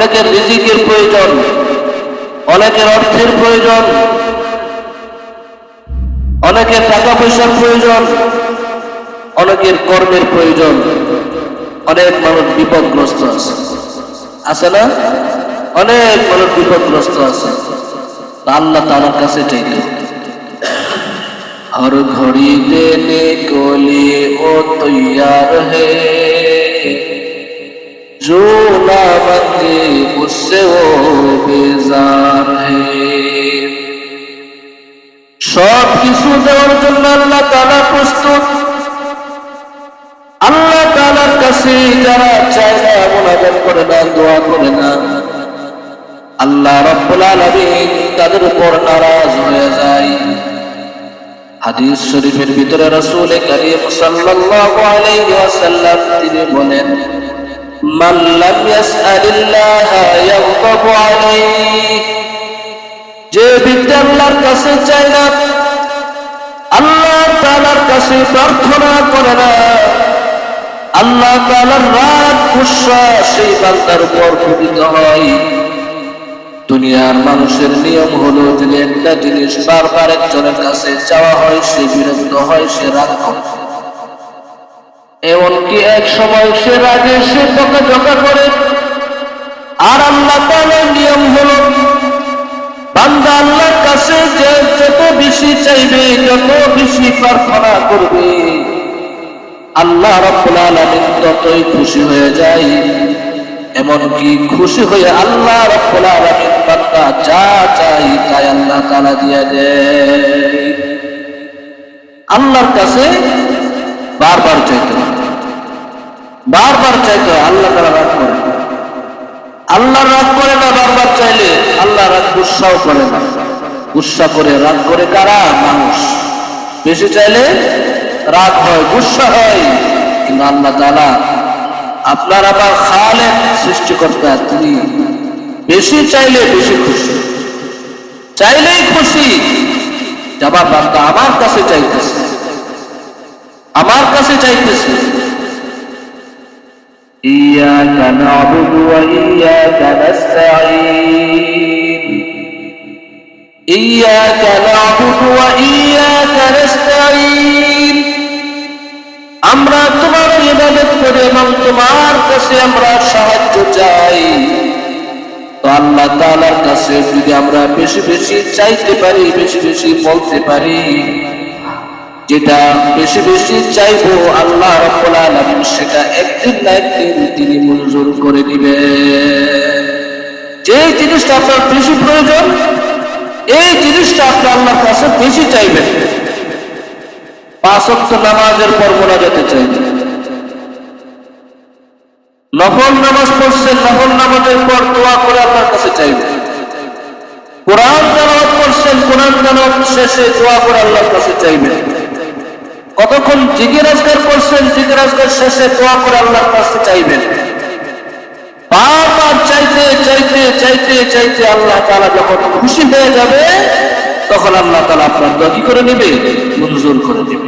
অনেকের রিজিকের প্রয়োজন, অনেকের অর্থের প্রয়োজন, অনেকের টাকা পয়সার প্রয়োজন, অনেকের কর্মের প্রয়োজন। অনেক মানুষ বিপদগ্রস্ত আছে না? অনেক মানুষ বিপদগ্রস্ত আছে। আল্লাহ তাআলার কাছে চাইতে हर घड़ी देने को लिए वो तैयार है, जो ना मांगे उससे वो बेजार है। সব কিছু দেওয়ার জন্য আল্লাহ তাআলা প্রস্তুত। আল্লাহ তাআলার কাছে যারা চায় না, মুনাজাত করে না, দোয়া করে না, আল্লাহ রাব্বুল আলামিন তাদের উপর নারাজ হয়ে যায়। হাদিস শরীফের ভিতরে রাসূল কারীম সাল্লাল্লাহু আলাইহি ওয়াসাল্লাম তিনি বলেন, মান লাম ইয়াসআলিল্লাহ ইয়াগদাবু আলাইহি, যে ব্যক্তি আল্লাহর কাছে চায় না, আল্লাহ তাআলার কাছে প্রার্থনা করে না, আল্লাহ তাআলার রাগ গুসা সেই বান্দার উপর পতিত হয়। দুনিয়ার মানুষের নিয়ম হলো যদি একটা জিনিস বারবার একজনের কাছে চাওয়া হয়, সে বিরক্ত হয়, সে রাগ করে। এমনকি এক সময় সে রাগে সে বকাঝকা করে। আর আল্লাহ তাআলার নিয়ম হলো বান্দা আল্লাহর কাছে যে যত বেশি চাইবে, যত বেশি প্রার্থনা করবে, আল্লাহ রাব্বুল আলামিন ততই খুশি হয়ে যায়। এমনকি খুশি হয়ে আল্লাহ রাব্বুল আলামিন বান্দা যা চাই তাই আল্লাহ তাআলা দিয়ে দেয়। আল্লাহর কাছে বারবার চাইতে হয়, বারবার চাইতে হয়। আল্লাহ তাআলা রাগ করে, আল্লাহ রাগ করে না বারবার চাইলে। আল্লাহ রাগ গুসাও করে না। গুসা করে রাগ করে কারা? মানুষ। বেশি চাইলে রাগ হয়, গুসা হয়। কিন্তু আল্লাহ তাআলা আপনার আবার খালেক সৃষ্টিকর্তা, তিনি বেশি চাইলে বেশি খুশি, চাইলেই খুশি। যাবার বান্দা আমার কাছে চাইতেছে, আমার কাছে চাইতেছে। ইয়াকা না'বুদু ওয়া ইয়াকা নাস্তাঈন, ইয়াকা না'বুদু ওয়া ইয়াকা নাস্তাঈন, আমরা তোমার ইবাদত করি এবং তোমার কাছে আমরা সাহায্য চাই। তো আল্লাহ তাআলার কাছে যদি আমরা বেশি বেশি চাইতে পারি, বেশি বেশি বলতে পারি, যেটা বেশি বেশি চাইবো আল্লাহ রাব্বুল আলামিন সেটা একদিন না একদিন তিনি মঞ্জুর করে দিবেন। যে জিনিসটা আপনার বেশি প্রয়োজন, এই জিনিসটা আপনি আল্লাহর কাছে বেশি চাইবেন। 5 ওয়াক্ত নামাজের পর মোনাজাতে চাইবেন। নফল নামাজ পড়ছেন, নফল নামাজের পর দোয়া করে আল্লাহর কাছে চাইবেন। কোরআন তেলাওয়াত করছেন, কোরআন তেলাওয়াত শেষে দোয়া করে আল্লাহর কাছে চাইবেন। কতক্ষণ জিকির আজকার করছেন, জিকির আজকার শেষে দোয়া করে আল্লাহর কাছে চাইবেন। বারবার চাইতে চাইতে চাইতে চাইতে আল্লাহ তাআলা যখন খুশি হয়ে যাবে, তখন আল্লাহ তাআলা আপনার দোয়া কি করে নেবে? মঞ্জুর করে নেবে।